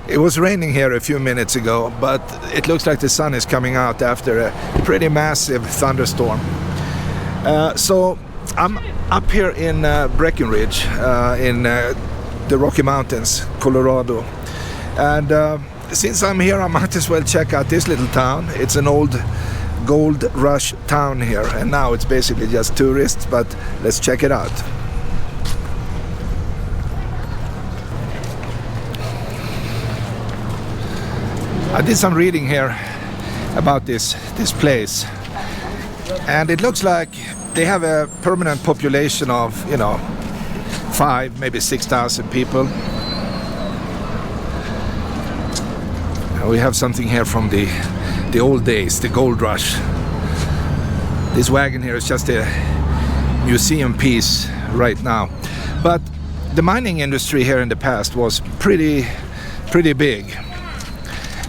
It was raining here a few minutes ago, but it looks like the sun is coming out after a pretty massive thunderstorm. So I'm up here in Breckenridge in the Rocky Mountains, Colorado. And since I'm here, I might as well check out this little town. It's an old gold rush town here, and now it's basically just tourists, but let's check it out. I did some reading here about this place, and it looks like they have a permanent population of, 5, maybe 6,000 people. And we have something here from the old days, the gold rush. This wagon here is just a museum piece right now, but the mining industry here in the past was pretty big.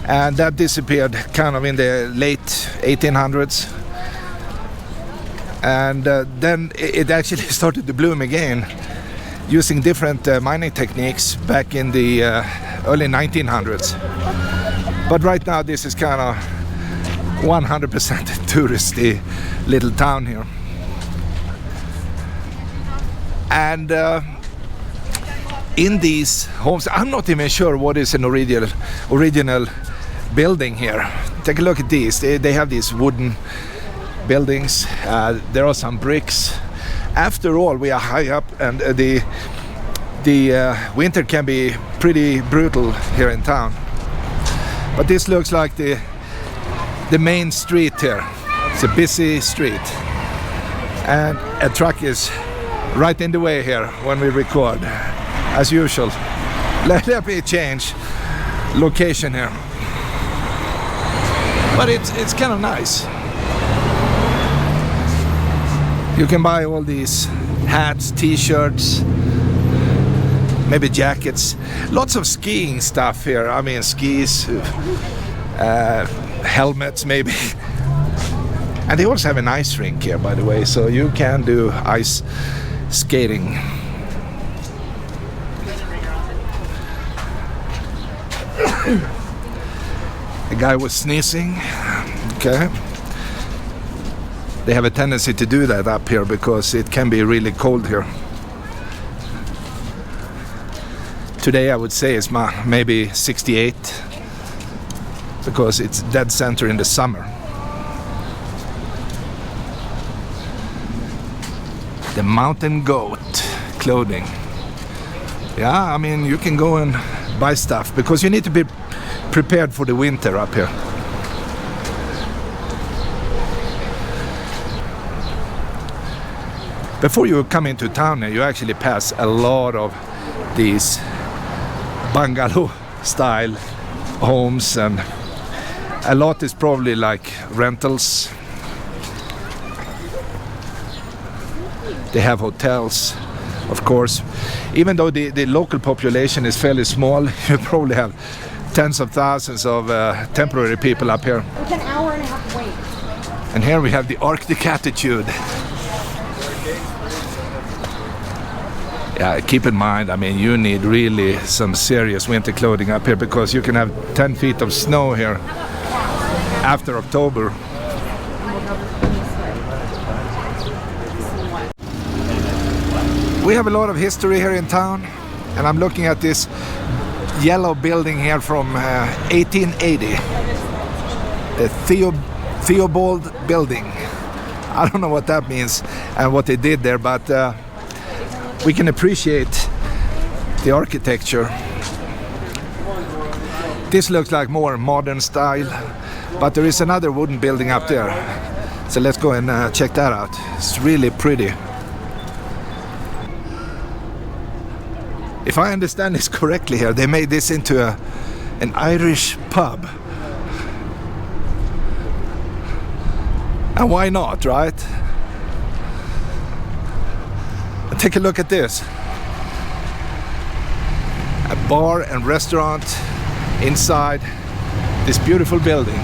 And that disappeared kind of in the late 1800s. And then it actually started to bloom again using different mining techniques back in the early 1900s. But right now this is kind of 100% touristy little town here. And in these homes, I'm not even sure what is an original building here. Take a look at these. They have these wooden buildings. There are some bricks. After all, we are high up, and the winter can be pretty brutal here in town. But this looks like the main street here. It's a busy street, and a truck is right in the way here when we record, as usual. Let me change location here. But it's kind of nice. You can buy all these hats, t-shirts, maybe jackets. Lots of skiing stuff here. I mean, skis, helmets maybe. And they also have an ice rink here, by the way, so you can do ice skating. The guy was sneezing. Okay. They have a tendency to do that up here because it can be really cold here. Today I would say it's maybe 68 because it's dead center in the summer. The mountain goat clothing. Yeah, I mean, you can go and buy stuff because you need to be prepared for the winter up here. Before you come into town here, you actually pass a lot of these bungalow style homes, and a lot is probably like rentals. They have hotels, of course. Even though the local population is fairly small, you probably have tens of thousands of temporary people up here. It's an hour and a half wait. And here we have the Arctic attitude. Yeah, keep in mind, I mean, you need really some serious winter clothing up here because you can have 10 feet of snow here after October. We have a lot of history here in town, and I'm looking at this yellow building here from 1880, the Theobald building. I don't know what that means and what they did there, but we can appreciate the architecture. This looks like more modern style, but there is another wooden building up there, so let's go and check that out. It's really pretty. If I understand this correctly here, they made this into an Irish pub. And why not, right? And take a look at this. A bar and restaurant inside this beautiful building.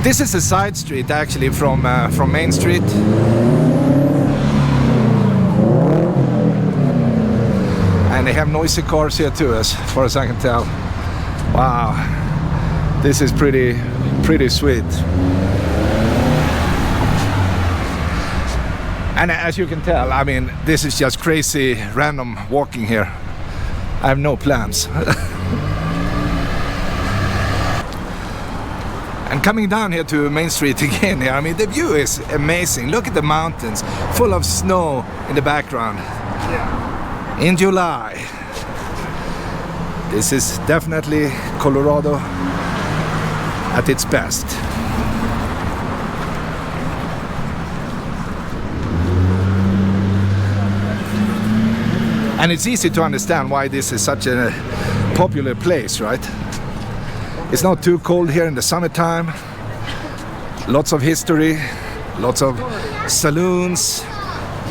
This is a side street actually from Main Street. And And they have noisy cars here too, as far as I can tell. Wow, this is pretty sweet. And as you can tell, I mean, this is just crazy random walking here. I have no plans. And coming down here to Main Street again here, I mean, the view is amazing. Look at the mountains, full of snow in the background. Yeah. In July. This is definitely Colorado at its best. And it's easy to understand why this is such a popular place, right? It's not too cold here in the summertime. Lots of history, lots of saloons.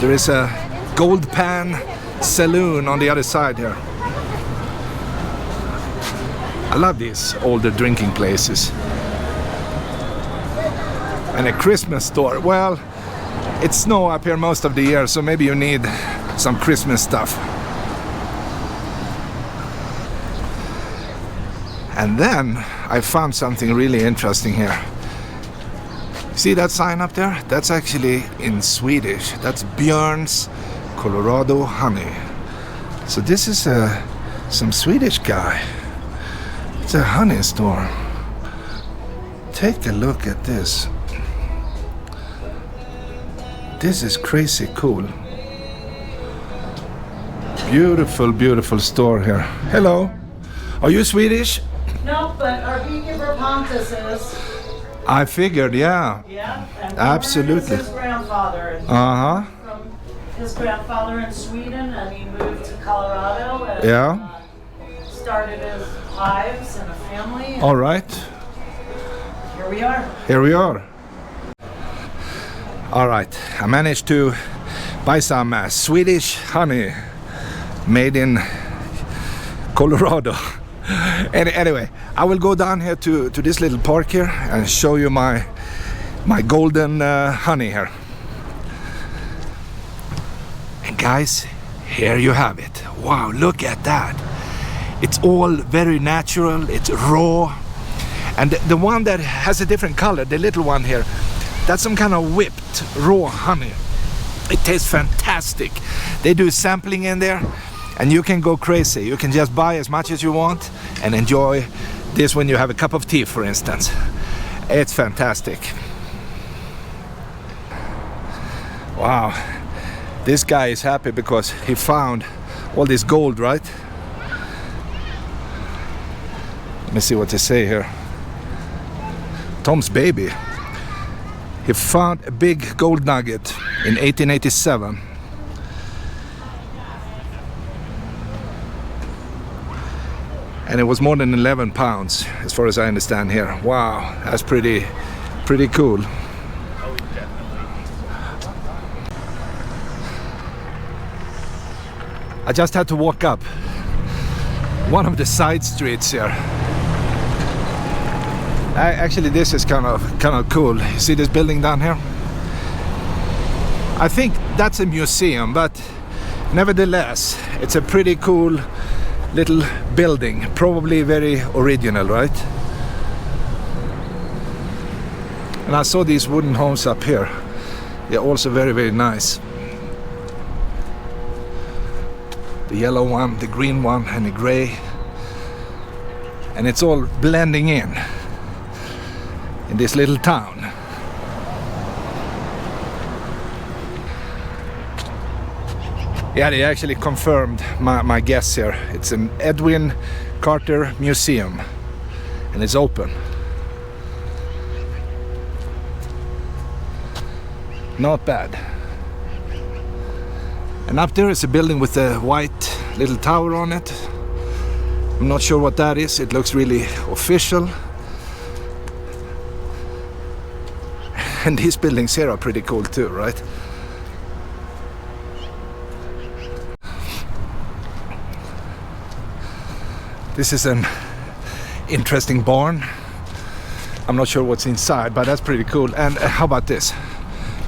There is a Gold Pan saloon on the other side here. I love these older drinking places. And a Christmas store. Well, it's snow up here most of the year, so maybe you need some Christmas stuff. And then I found something really interesting here. See that sign up there? That's actually in Swedish. That's Björn's Colorado Honey. So this is some Swedish guy. It's a honey store. Take a look at this. This is crazy cool. Beautiful, beautiful store here. Hello. Are you Swedish? No, but our beekeeper Pontus is. I figured, yeah. Yeah, and absolutely. His grandfather. Uh-huh. From his grandfather in Sweden, and he moved to Colorado and Yeah. Started his hives and a family. And All right. here we are. Here we are. All right. I managed to buy some Swedish honey made in Colorado. Anyway, I will go down here to this little park here and show you my golden honey here. And guys, here you have it. Wow, look at that. It's all very natural, it's raw. And the one that has a different color, the little one here, that's some kind of whipped raw honey. It tastes fantastic. They do sampling in there. And you can go crazy. You can just buy as much as you want and enjoy this when you have a cup of tea, for instance. It's fantastic. Wow. This guy is happy because he found all this gold, right? Let me see what they say here. Tom's baby. He found a big gold nugget in 1887. And it was more than 11 pounds, as far as I understand here. Wow, that's pretty cool. I just had to walk up one of the side streets here. Actually, this is kind of cool. You see this building down here? I think that's a museum, but nevertheless, it's a pretty cool little building, probably very original, right? And I saw these wooden homes up here. They're also very nice. The yellow one, the green one, and the gray. And it's all blending in this little town. Yeah, they actually confirmed my guess here. It's an Edwin Carter Museum, and it's open. Not bad. And up there is a building with a white little tower on it. I'm not sure what that is. It looks really official. And these buildings here are pretty cool too, right? This is an interesting barn. I'm not sure what's inside, but that's pretty cool. And how about this?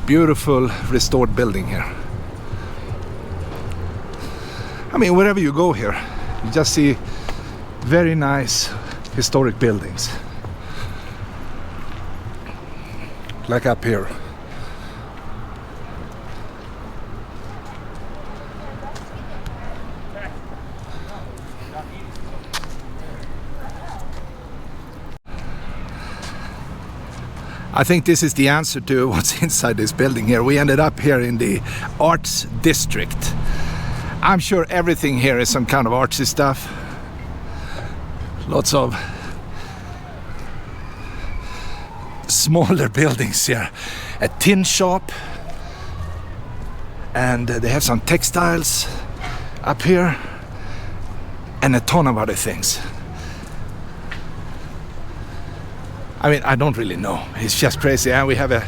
Beautiful restored building here. I mean, wherever you go here, you just see very nice historic buildings. Like up here. I think this is the answer to what's inside this building here. We ended up here in the Arts District. I'm sure everything here is some kind of artsy stuff. Lots of smaller buildings here. A tin shop. And they have some textiles up here. And a ton of other things. I mean, I don't really know. It's just crazy. And we have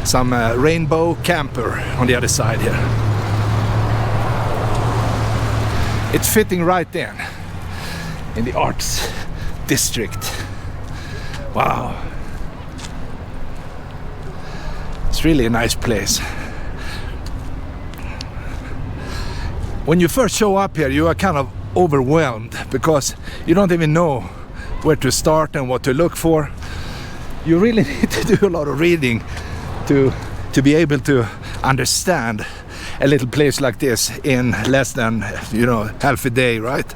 some rainbow camper on the other side here. It's fitting right in the Arts District. Wow. It's really a nice place. When you first show up here, you are kind of overwhelmed because you don't even know where to start and what to look for. You really need to do a lot of reading to be able to understand a little place like this in less than, half a day, right?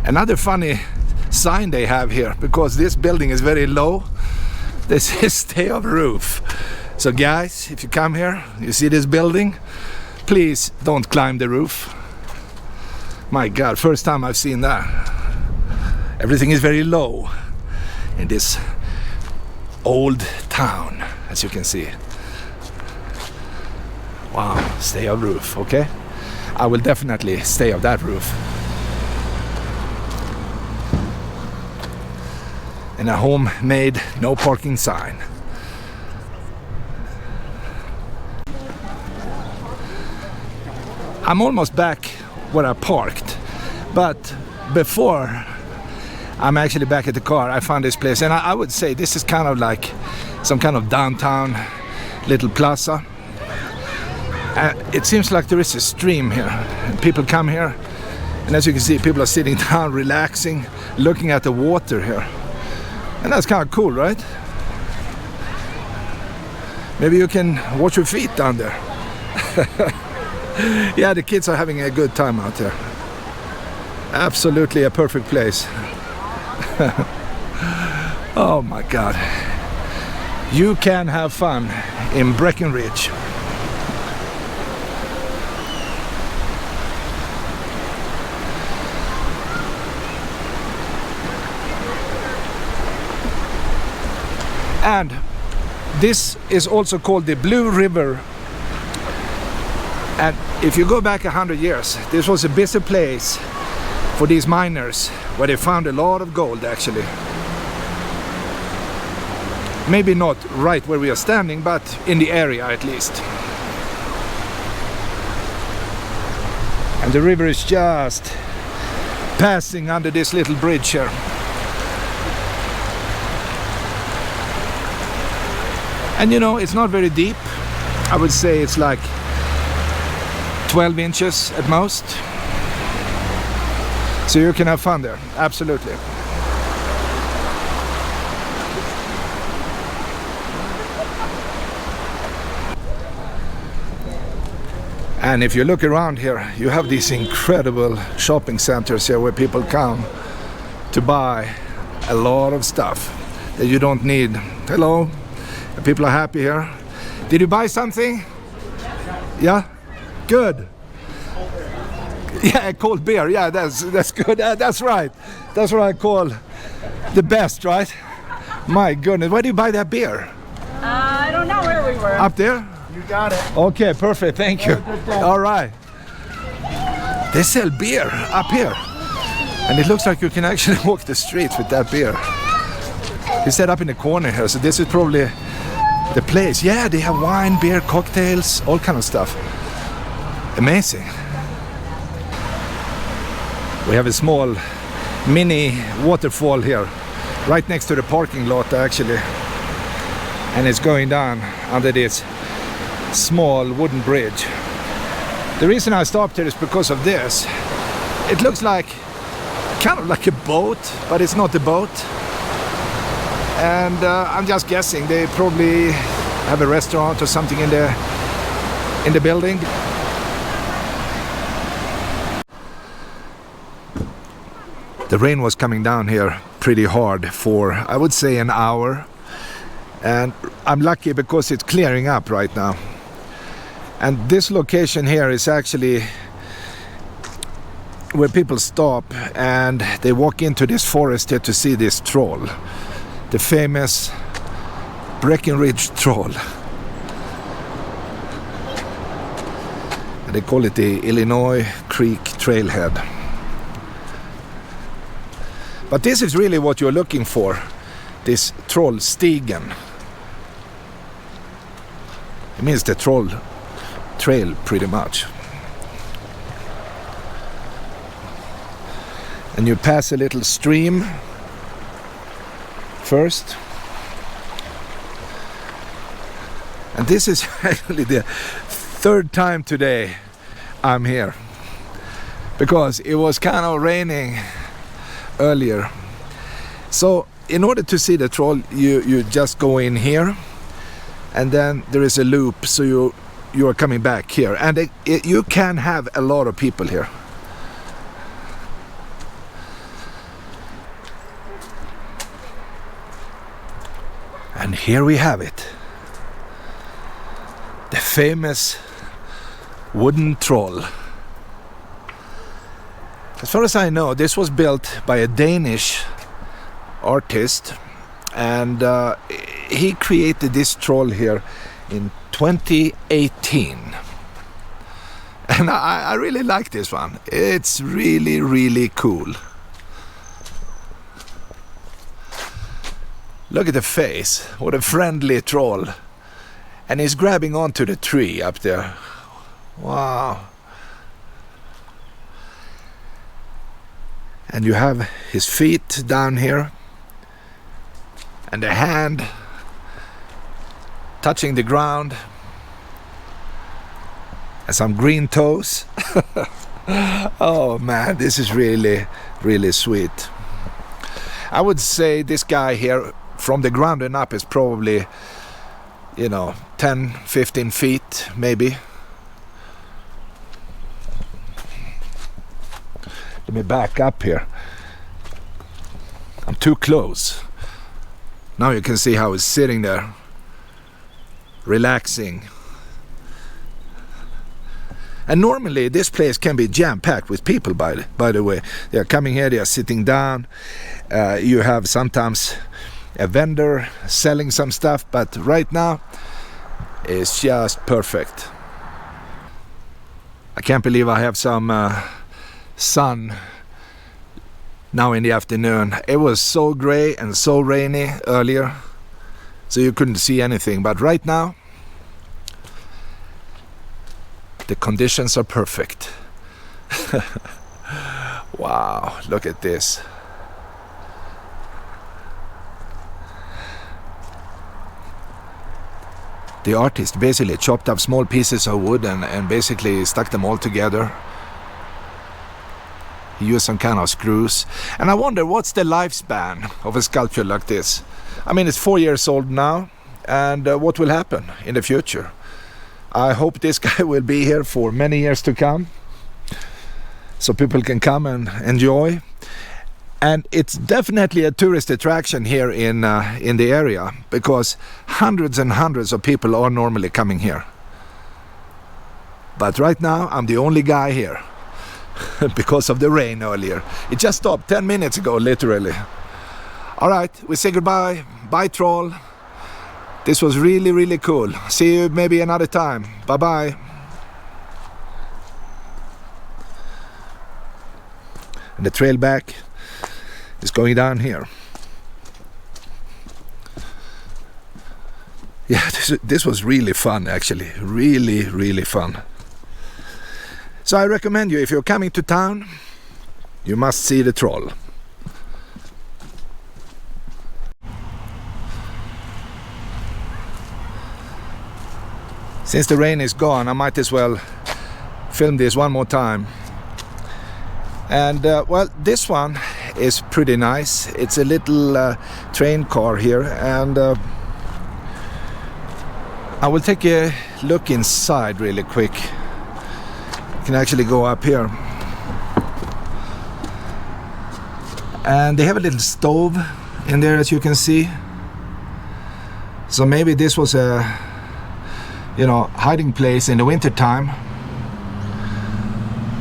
Another funny sign they have here, because this building is very low, they say stay on roof. So guys, if you come here, you see this building, please don't climb the roof. My God, first time I've seen that. Everything is very low in this old town, as you can see. Wow, stay on roof, okay? I will definitely stay on that roof. And a homemade no parking sign. I'm almost back where I parked, but before I'm actually back at the car, I found this place, and I would say this is kind of like some kind of downtown little plaza. It seems like there is a stream here, and people come here, and as you can see, people are sitting down, relaxing, looking at the water here, and that's kind of cool, right? Maybe you can wash your feet down there. Yeah, the kids are having a good time out there. Absolutely a perfect place. Oh my God. You can have fun in Breckenridge. And this is also called the Blue River. And if you go back 100 years, this was a busy place for these miners where they found a lot of gold, actually. Maybe not right where we are standing, but in the area at least. And the river is just passing under this little bridge here. And it's not very deep. I would say it's like 12 inches at most. So you can have fun there, absolutely. And if you look around here, you have these incredible shopping centers here where people come to buy a lot of stuff that you don't need. Hello, people are happy here. Did you buy something? Yeah? Good. Yeah, cold beer. Yeah, that's good. That's right. That's what I call the best, right? My goodness, where do you buy that beer? I don't know where we were. Up there? You got it. Okay, perfect. Thank you. All right. They sell beer up here, and it looks like you can actually walk the streets with that beer. It's set up in the corner here, so this is probably the place. Yeah, they have wine, beer, cocktails, all kind of stuff. Amazing. We have a small mini waterfall here right next to the parking lot, actually, and it's going down under this small wooden bridge. The reason I stopped here is because of this. It looks like kind of like a boat, but it's not a boat. And I'm just guessing they probably have a restaurant or something in the building. The rain was coming down here pretty hard for, I would say, an hour. And I'm lucky because it's clearing up right now. And this location here is actually where people stop and they walk into this forest here to see this troll. The famous Breckenridge troll. And they call it the Illinois Creek Trailhead. But this is really what you're looking for, this Trollstigen. It means the troll trail, pretty much. And you pass a little stream first. And this is actually the third time today I'm here, because it was kind of raining earlier. So in order to see the troll, you just go in here, and then there is a loop, so you are coming back here, and you can have a lot of people here. And here we have it, the famous wooden troll. As far as I know, this was built by a Danish artist, and he created this troll here in 2018. And I really like this one. It's really, really cool. Look at the face. What a friendly troll. And he's grabbing onto the tree up there. Wow. And you have his feet down here, and the hand touching the ground, and some green toes. Oh man, this is really, really sweet. I would say this guy here, from the ground and up, is probably, 10, 15 feet maybe. Let me back up here. I'm too close. Now you can see how he's sitting there, relaxing. And normally this place can be jam-packed with people, by the way. They are coming here, they are sitting down. You have sometimes a vendor selling some stuff, but right now it's just perfect. I can't believe I have some sun now in the afternoon. It was so gray and so rainy earlier, so you couldn't see anything, but right now the conditions are perfect. Wow, look at this. The artist basically chopped up small pieces of wood and basically stuck them all together. He used some kind of screws. And I wonder, what's the lifespan of a sculpture like this? I mean, it's 4 years old now, and what will happen in the future? I hope this guy will be here for many years to come, so people can come and enjoy. And it's definitely a tourist attraction here in the area, because hundreds and hundreds of people are normally coming here. But right now I'm the only guy here because of the rain earlier. It just stopped 10 minutes ago, literally. All right, we say goodbye. Bye, troll. This was really, really cool. See you maybe another time. Bye-bye. And the trail back is going down here. Yeah, this was really fun, actually. Really, really fun. So I recommend you, if you're coming to town, you must see the troll. Since the rain is gone, I might as well film this one more time. And well, this one is pretty nice. It's a little train car here, and I will take a look inside really quick. You can actually go up here. And they have a little stove in there, as you can see. So maybe this was a, you know, hiding place in the winter time,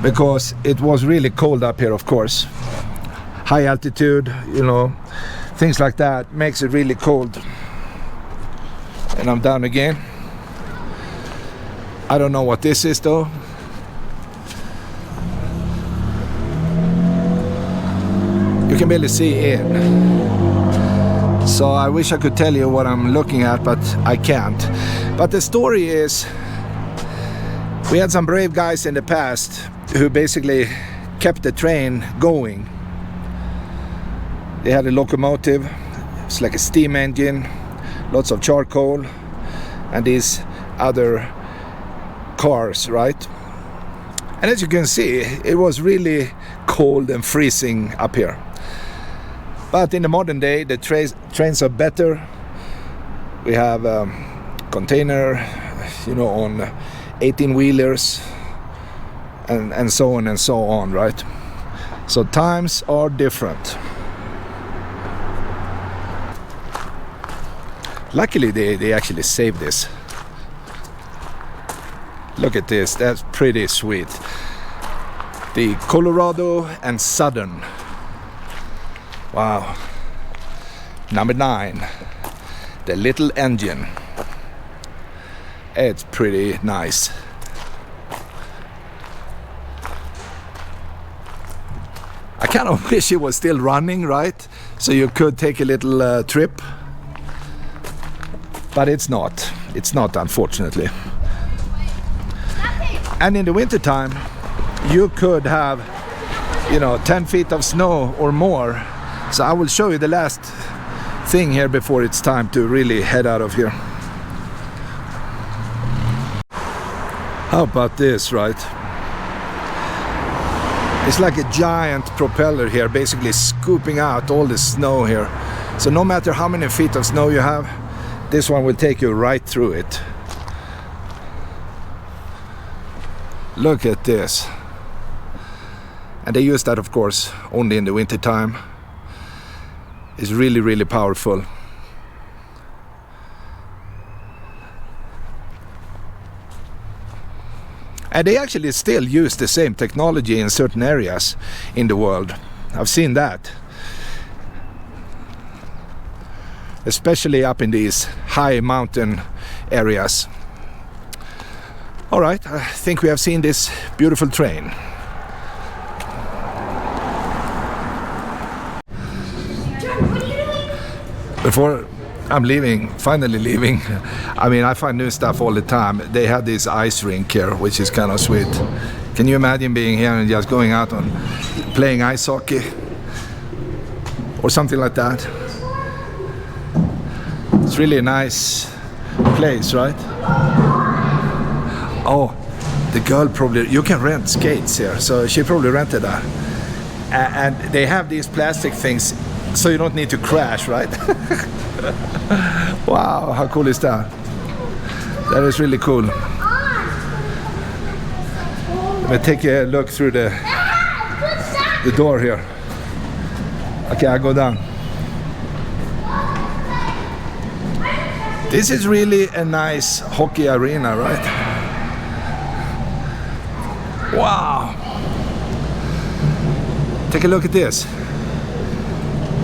because it was really cold up here, of course. High altitude, you know, things like that makes it really cold. And I'm down again. I don't know what this is though. You can barely see in. So I wish I could tell you what I'm looking at, but I can't. But the story is, we had some brave guys in the past who basically kept the train going. They had a locomotive, it's like a steam engine, lots of charcoal, and these other cars, right? And as you can see, it was really cold and freezing up here. But in the modern day, the trains are better. We have container, you know, on 18-wheelers and so on and so on, right? So times are different. Luckily, they actually saved this. Look at this, that's pretty sweet. The Colorado and Southern. Wow. Number 9, the little engine. It's pretty nice. I kind of wish it was still running, right? So you could take a little trip. But it's not. It's not, unfortunately. And in the winter time, you could have, you know, 10 feet of snow or more. So I will show you the last thing here before it's time to really head out of here. How about this, right? It's like a giant propeller here, basically scooping out all the snow here. So no matter how many feet of snow you have, this one will take you right through it. Look at this. And they use that, of course, only in the winter time. It's really, really powerful. And they actually still use the same technology in certain areas in the world. I've seen that. Especially up in these high mountain areas. All right, I think we have seen this beautiful train. Before I'm leaving, finally leaving, I mean, I find new stuff all the time. They have this ice rink here, which is kind of sweet. Can you imagine being here and just going out and playing ice hockey? Or something like that. It's really a nice place, right? Oh, the girl probably, you can rent skates here, so she probably rented that. And they have these plastic things, so you don't need to crash, right? Wow, how cool is that? That is really cool. Let me take a look through the door here. Okay, I'll go down. This is really a nice hockey arena, right? Wow! Take a look at this.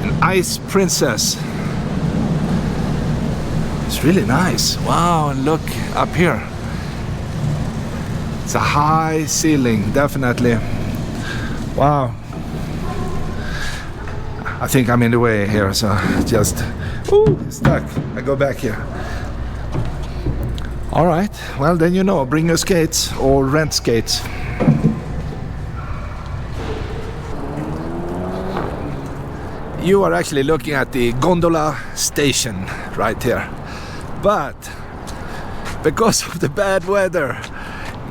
An ice princess. It's really nice. Wow, and look up here. It's a high ceiling, definitely. Wow. I think I'm in the way here, so just stuck. I go back here. All right, well then you know, bring your skates or rent skates. You are actually looking at the gondola station right here. But because of the bad weather.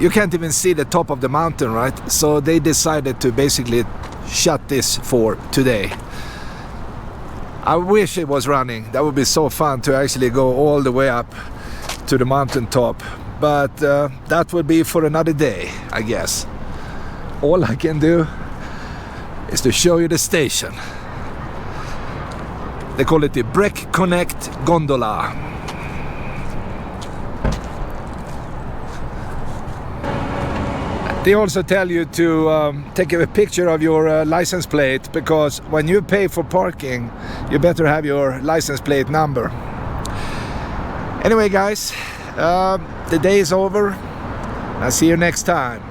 You can't even see the top of the mountain, right? So they decided to basically shut this for today. I wish it was running. That would be so fun to actually go all the way up to the mountain top. But that would be for another day, I guess. All I can do is to show you the station. They call it the Breckenridge Gondola. They also tell you to take a picture of your license plate, because when you pay for parking, you better have your license plate number. Anyway, guys, the day is over. I'll see you next time.